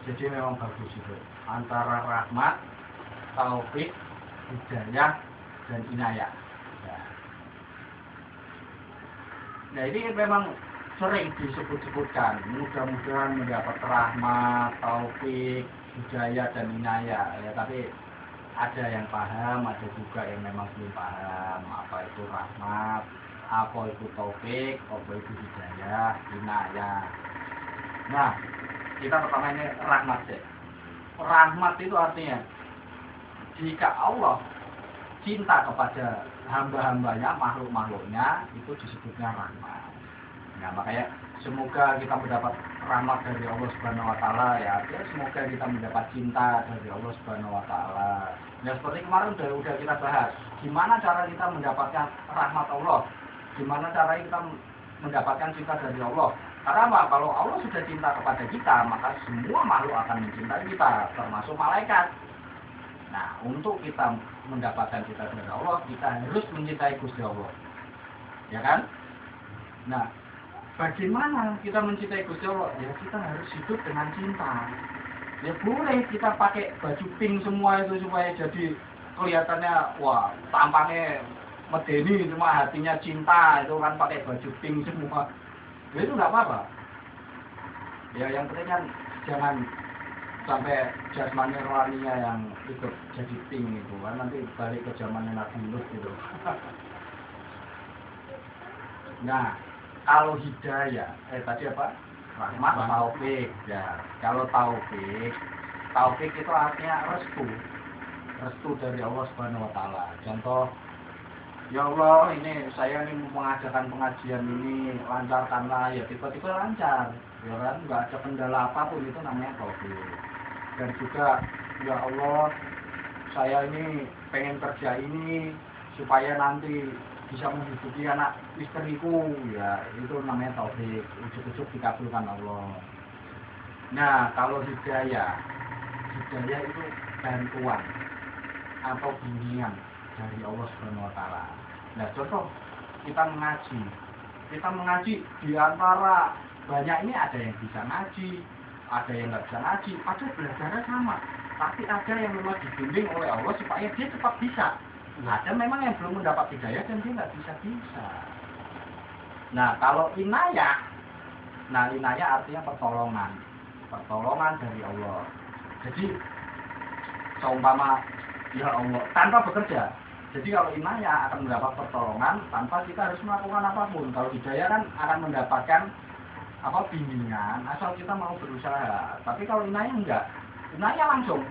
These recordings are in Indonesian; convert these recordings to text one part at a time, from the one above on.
Jadi memang bagus itu antara rahmat, taufik, hidayah, dan inayah. Nah ini memang sering disebut-sebutkan, mudah-mudahan mendapat rahmat, taufik, hidayah, dan inayah. Ya, tapi ada yang paham, ada juga yang memang belum paham apa itu rahmat, apa itu taufik, apa itu hidayah, inayah. Nah, kita pertama ini rahmat sih. Rahmat itu artinya jika Allah cinta kepada hamba-hambanya, makhluk-makhluknya, itu disebutnya rahmat. Nah, makanya semoga kita mendapat rahmat dari Allah Subhanahu wa taala ya. Semoga kita mendapat cinta dari Allah Subhanahu wa taala. Ya seperti kemarin udah kita bahas, gimana cara kita mendapatkan rahmat Allah? Gimana cara kita mendapatkan cinta dari Allah? Karena apa? Kalau Allah sudah cinta kepada kita, maka semua makhluk akan mencintai kita, termasuk malaikat. Nah, untuk kita mendapatkan cinta dari Allah, kita harus mencintai Gusti Allah. Ya kan? Nah, bagaimana kita mencintai Gusti Allah? Ya kita harus hidup dengan cinta. Ya boleh kita pakai baju pink semua itu supaya jadi kelihatannya wah tampangnya medeni, cuma hatinya cinta, itu kan pakai baju pink semua. Ya itu nggak apa-apa. Ya yang penting kan jangan sampai jasmani rohaninya yang ikut jadi pink itu kan, nanti balik ke zamannya Nabi Lut gitu. Nah, kalau hidayah, tadi apa? Rahmat, taufik. Ya, kalau taufik itu artinya restu dari Allah Subhanahu wa taala. Contoh, ya Allah, ini saya ini mengadakan pengajian ini, lancarkanlah, ya tiba-tiba lancar. Ya kan, nggak ada kendala apapun, itu namanya taufik. Dan juga, ya Allah, saya ini pengen kerja ini supaya nanti bisa menghidupi anak istriku, ya itu namanya taufik, ujuk-ujuk dikabulkan Allah. Nah kalau hidayah itu bantuan atau bimbingan dari Allah Subhanahu wa taala. Nah contoh kita mengaji di antara banyak ini ada yang bisa ngaji, ada yang nggak bisa ngaji, ada belajarnya sama, tapi ada yang memang dibimbing oleh Allah supaya dia cepat bisa. Ada memang yang belum mendapat hidayah dan dia nggak bisa. Nah kalau inayah artinya pertolongan dari Allah. Jadi seumpama ya Allah tanpa bekerja. Jadi kalau inayah akan mendapat pertolongan tanpa kita harus melakukan apapun. Kalau hidayah kan akan mendapatkan bimbingan asal kita mau berusaha. Tapi kalau inayah enggak, inayah langsung.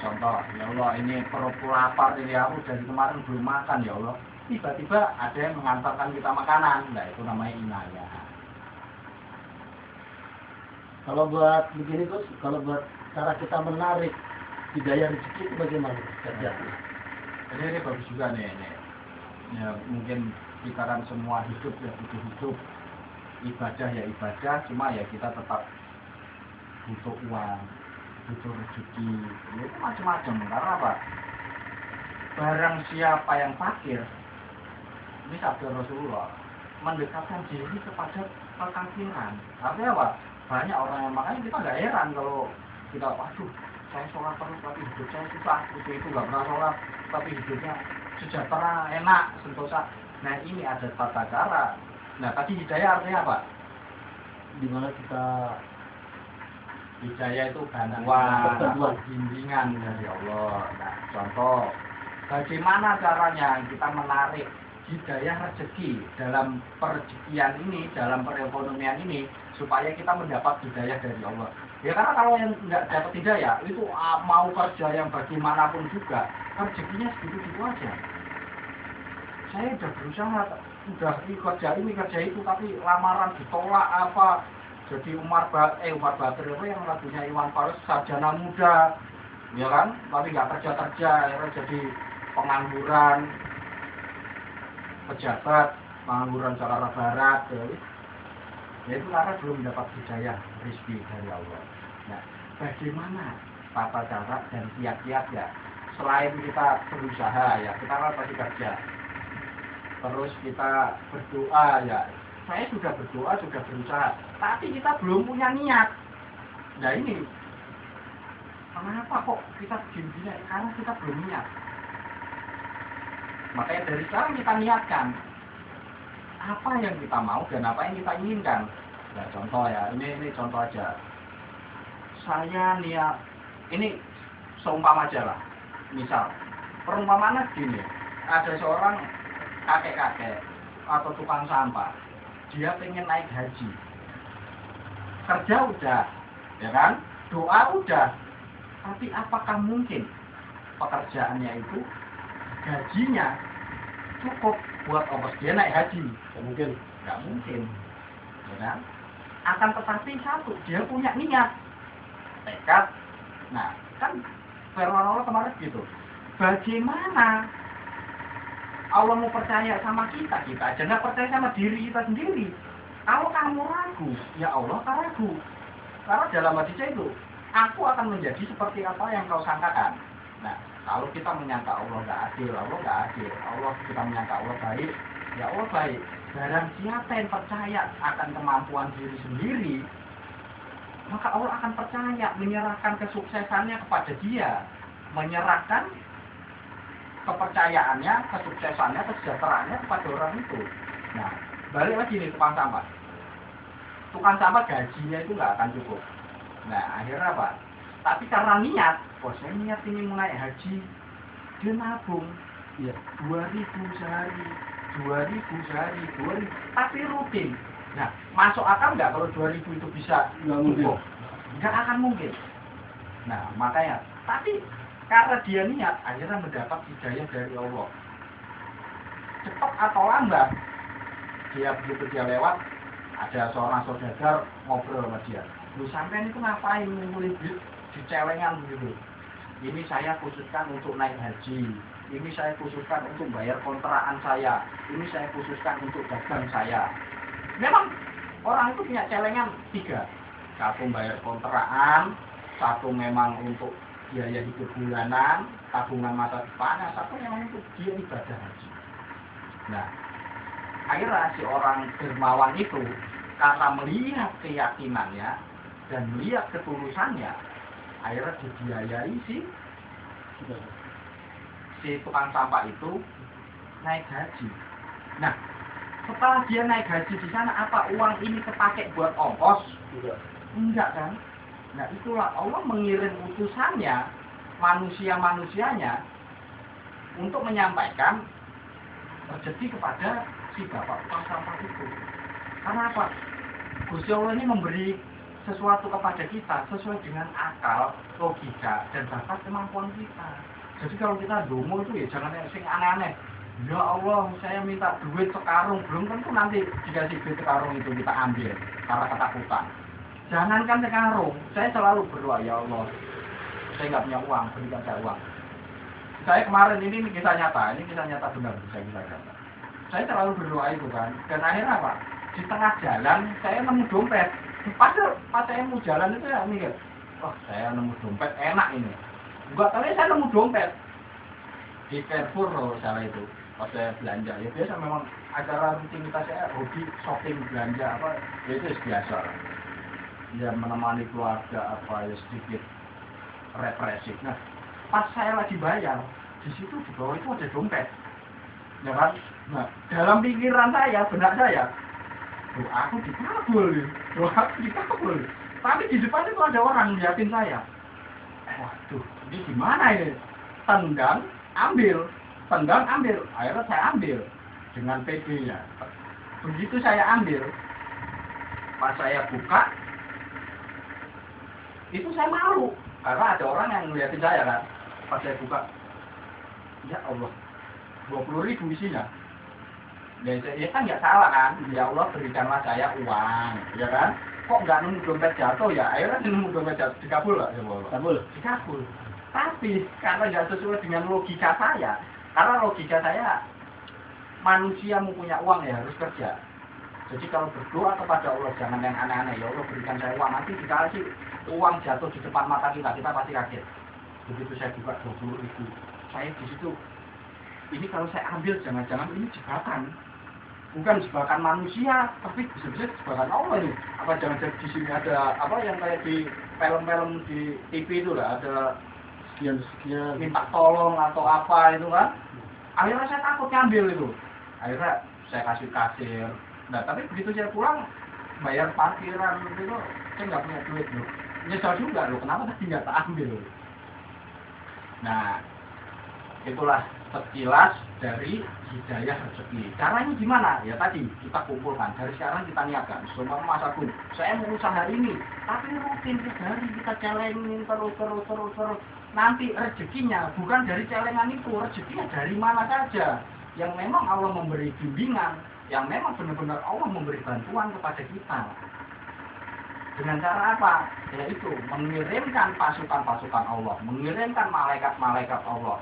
Contoh, ya Allah ini perutku lapar ini aku dari kemarin belum makan ya Allah. Tiba-tiba ada yang mengantarkan kita makanan, nah itu namanya inayah. Kalau buat begini Gus, kalau buat cara kita menarik hidayah rezeki itu bagaimana? Jadi ini bagus juga nih. Ya mungkin kita kan semua hidup ya hidup, ibadah ya ibadah, cuma ya kita tetap butuh uang, butuh rezeki, itu macam-macam. Karena apa? Barang siapa yang fakir, ini sabda Rasulullah, mendekatkan diri kepada kefakiran. Artinya apa? Banyak orang yang makanya kita nggak heran kalau kita, waduh, saya sholat terus tapi hidup saya susah, itu nggak pernah sholat tapi hidupnya sejahtera, enak, sentosa. Nah ini ada tata cara. Nah tadi hidayah artinya apa? Dimana kita hidayah itu bantuan, bimbingan dari Allah. Nah, contoh, bagaimana caranya kita menarik hidayah rezeki dalam perezekian ini, dalam perekonomian ini, supaya kita mendapat hidayah dari Allah. Ya karena kalau yang nggak dapat hidayah, itu mau kerja yang bagaimanapun juga, rezekinya segitu-gitu aja. Saya udah berusaha, udah kerja ini, kerja itu, tapi lamaran ditolak apa. Jadi Umar Bakir itu yang lagunya Iwan Fals, sarjana muda, ya kan? Tapi nggak kerja, akhirnya jadi pengangguran, pejabat, pengangguran Jakarta Barat, ya itu karena belum mendapat hidayah rezeki dari Allah. Nah, bagaimana tata cara dan kiat-kiat ya? Selain kita berusaha ya, kita kan pasti kerja. Terus kita berdoa ya. Saya sudah berdoa, sudah berusaha, tapi kita belum punya niat. Nah ini, kenapa kok kita begini-begini? Karena kita belum niat. Makanya dari sekarang kita niatkan apa yang kita mau dan apa yang kita inginkan. Nah contoh ya, ini contoh aja. Saya niat, ini seumpama aja lah. Misal, perumpamaannya gini, ada seorang kakek-kakek atau tukang sampah, dia pengen naik haji. Kerja udah, ya kan? Doa udah. Tapi apakah mungkin pekerjaannya itu gajinya cukup buat ongkos dia naik haji? Nggak mungkin. Nggak mungkin, ya kan? Akan tetapi satu, dia punya niat, tekad. Nah, kan firman Allah kemarin gitu. Bagaimana Allah mau percaya sama kita aja nggak percaya sama diri kita sendiri. Kalau kamu ragu, ya Allah akan ragu. Karena dalam hadisnya itu, aku akan menjadi seperti apa yang kau sangkakan. Nah, kalau kita menyangka Allah nggak adil, Allah nggak adil. Allah kita menyangka Allah baik, ya Allah baik. Barang siapa yang percaya akan kemampuan diri sendiri, maka Allah akan percaya menyerahkan kesuksesannya kepada dia, menyerahkan kepercayaannya, kesuksesannya, kesejahteraannya kepada orang itu. Nah, balik lagi nih tukang sampah. Tukang sampah gajinya itu nggak akan cukup. Nah, akhirnya apa? Tapi karena niat, saya niat ini mulai haji, dia nabung, Iya. 2.000 sehari, 2.000 sehari, 2.000, tapi rutin. Nah, masuk akal nggak kalau 2.000 itu bisa Nggak mungkin. cukup? Nggak akan mungkin. Nah, makanya, tapi karena dia niat, akhirnya mendapat hidayah dari Allah. Cepat atau lambat, begitu dia lewat, ada seorang saudagar ngobrol sama dia. Lu sampean itu ngapain ngumpulin duit di celengan begitu? Ini saya khususkan untuk naik haji. Ini saya khususkan untuk bayar kontrakan saya. Ini saya khususkan untuk dagang saya. Memang orang itu punya celengan 3. Satu bayar kontrakan, satu memang untuk biaya hidup bulanan, tabungan masa depan, satu memang untuk dia ibadah haji. Nah, akhirnya si orang dermawan itu karena melihat keyakinannya dan melihat ketulusannya, akhirnya dibiayai si tukang sampah itu naik haji. Nah, setelah dia naik haji di sana, apa uang ini kepake buat ongkos? Enggak kan? Nah, itulah Allah mengirim utusannya, manusia-manusianya untuk menyampaikan rezeki kepada si bapak tukang sampah itu. Karena apa? Gusti Allah ini memberi sesuatu kepada kita sesuai dengan akal, logika, dan bakat kemampuan kita. Jadi kalau kita dongo itu ya jangan yang sing aneh-aneh. Ya Allah, saya minta duit sekarung, belum tentu nanti dikasih duit sekarung itu kita ambil karena ketakutan. Jangankan sekarung, saya selalu berdoa, ya Allah, saya nggak punya uang, berikan saya uang. Saya kemarin ini kisah nyata benar, saya kisah nyata. Saya selalu berdoa itu kan, dan akhirnya apa? Di tengah jalan saya nemu dompet. Pas saya mau jalan itu ya mikir, wah saya nemu dompet enak ini. Enggak tahu saya nemu dompet di Carrefour loh salah itu. Pas saya belanja ya biasa memang acara rutinitas saya hobi shopping belanja apa ya itu biasa lah. Ya menemani keluarga apa ya sedikit represif. Nah pas saya lagi bayar di situ di bawah itu ada dompet, ya kan? Nah dalam pikiran saya, benak saya, aku dikabul. Tapi di depan itu ada orang ngeliatin saya. Waduh, ini gimana ini? Tendang, ambil. Akhirnya saya ambil dengan PD-nya. Begitu saya ambil, pas saya buka, itu saya malu karena ada orang yang ngeliatin saya kan. Pas saya buka, ya Allah, 20.000 isinya. Ya kan nggak salah kan, ya Allah berikanlah saya uang, ya kan? Kok nggak nemu dompet jatuh ya? Akhirnya nemu dompet jatuh, dikabul nggak ya Allah? Dikabul. Tapi karena nggak sesuai dengan logika saya, karena logika saya manusia mempunyai uang ya harus kerja. Jadi kalau berdoa kepada Allah jangan yang aneh-aneh, ya Allah berikan saya uang, nanti dikasih uang jatuh di depan mata kita pasti kaget. Begitu saya buka 20.000, saya di situ. Ini kalau saya ambil jangan-jangan ini jebakan. bukan jebakan manusia, tapi bisa-bisa jebakan Allah ini. Apa jangan-jangan di sini ada apa yang kayak di film-film di TV itu lah, ada sekian minta tolong atau apa itu kan. Akhirnya saya takut ngambil itu. Akhirnya saya kasih kasir. Nah tapi begitu saya pulang bayar parkiran itu saya nggak punya duit loh. Nyesal juga loh, kenapa tadi nggak tak ambil. Nah itulah sekilas dari hidayah rezeki. Caranya gimana? Ya tadi kita kumpulkan. Dari sekarang kita niatkan. Semua Mas Agung, saya mau usaha ini, tapi rutin tiap hari kita celengin terus. Nanti rezekinya bukan dari celengan itu, rezekinya dari mana saja. Yang memang Allah memberi bimbingan, yang memang benar-benar Allah memberi bantuan kepada kita. Dengan cara apa? Yaitu mengirimkan pasukan-pasukan Allah, mengirimkan malaikat-malaikat Allah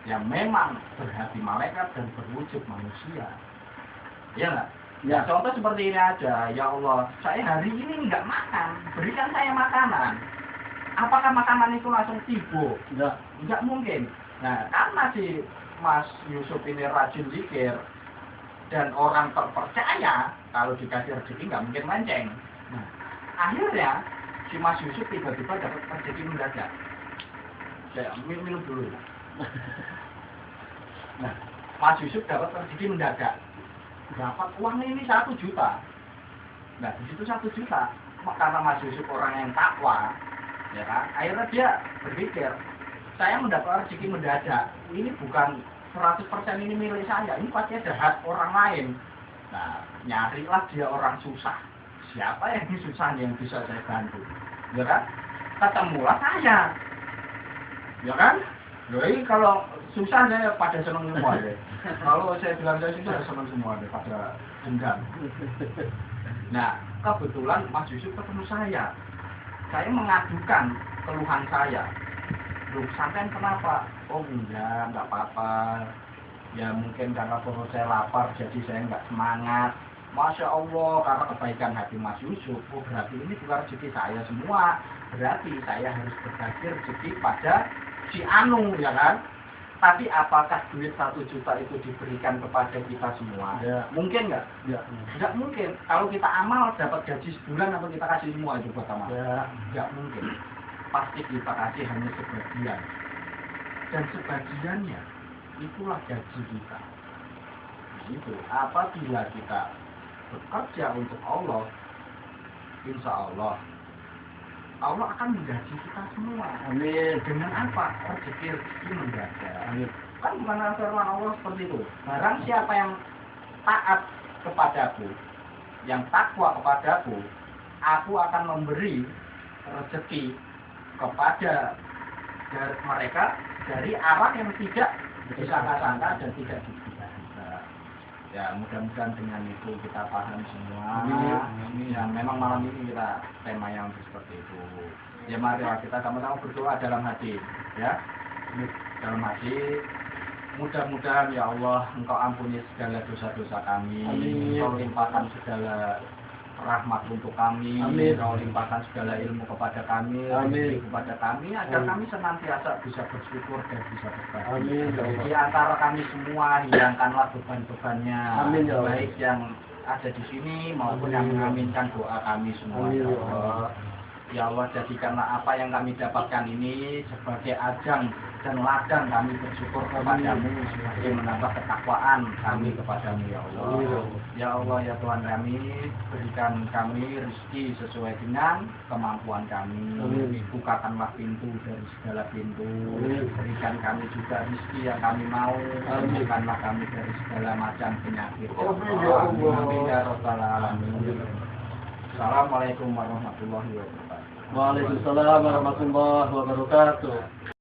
yang memang berhati malaikat dan berwujud manusia. Iya nggak? Ya, contoh seperti ini aja. Ya Allah, saya hari ini nggak makan, berikan saya makanan. Apakah makanan itu langsung tiba? Nggak mungkin. Nah, karena si Mas Yusuf ini rajin zikir dan orang terpercaya, kalau dikasih rezeki nggak mungkin melenceng. Nah, akhirnya si Mas Yusuf tiba-tiba dapat rezeki mendadak. Saya minum dulu. Nah, Mas Yusuf dapat rezeki mendadak. Dapat uang ini 1 juta. Nah, di situ 1 juta. Karena Mas Yusuf orang yang takwa, ya kan? Akhirnya dia berpikir, saya mendapat rezeki mendadak. Ini bukan 100% ini milik saya. Ini pasti ada hak orang lain. Nah, nyarilah dia orang susah. Siapa yang susah yang bisa saya bantu? Ya kan? Ketemulah saya. Ya kan? Jadi kalau susah saya pada senang semua deh. Kalau saya bilang saya susah senang semua deh pada dendam. Nah, kebetulan Mas Yusuf ketemu saya. Saya mengadukan keluhan saya. Loh, sampean kenapa? Oh enggak apa-apa. Ya mungkin karena perut saya lapar jadi saya nggak semangat. Masya Allah, karena kebaikan hati Mas Yusuf, oh berarti ini bukan rezeki saya semua. Berarti saya harus berbagi rezeki pada si Anu, ya kan? Tapi apakah duit 1 juta itu diberikan kepada kita semua? Ya. Mungkin nggak? Ya. Nggak mungkin. Kalau kita amal dapat gaji sebulan, apa kita kasih semua itu buat amal? Ya. Nggak mungkin. Pasti kita kasih hanya sebagian. Dan sebagiannya itulah gaji kita. Itu apabila kita bekerja untuk Allah, insya Allah akan menggaji kita semua. Amin. Dengan apa? Rezeki mendadak. Amin. Kan bukan firman Allah seperti itu. Barang siapa yang taat kepadaku, yang takwa kepadaku, aku akan memberi rezeki kepada mereka dari arah yang tidak disangka-sangka dan tidak diduga-duga. Ya mudah-mudahan dengan itu kita paham semua. Amin. Ya memang malam ini kita tema yang seperti itu. Ya mari kita sama-sama berdoa dalam hati, ya. Dalam hati. Mudah-mudahan ya Allah Engkau ampuni segala dosa-dosa kami. Amin. Engkau limpahkan segala rahmat untuk kami. Amin. Engkau limpahkan segala ilmu kepada kami, Amin. rezeki kepada kami, agar Amin. kami senantiasa bisa bersyukur dan bisa berbagi. Amin, ya Allah. Di antara kami semua hilangkanlah beban-bebannya, Amin, ya Allah. baik yang ada di sini maupun Amin. yang mengaminkan doa kami semua. Amin, Ya ya Allah. Ya Allah, jadikanlah apa yang kami dapatkan ini sebagai ajang dan ladang kami bersyukur kepadamu, sebagai menambah ketakwaan kami kepadamu ya Allah. Ya Allah, ya Tuhan kami, berikan kami rezeki sesuai dengan kemampuan kami. Amin. Bukakanlah pintu dari segala pintu. Amin. Berikan kami juga rezeki yang kami mau. Amin. Sembuhkanlah kami dari segala macam penyakit. Amin, ya Allah. Amin ya Rabbal alamin. Assalamualaikum warahmatullahi wabarakatuh. Waalaikumsalam warahmatullahi wabarakatuh.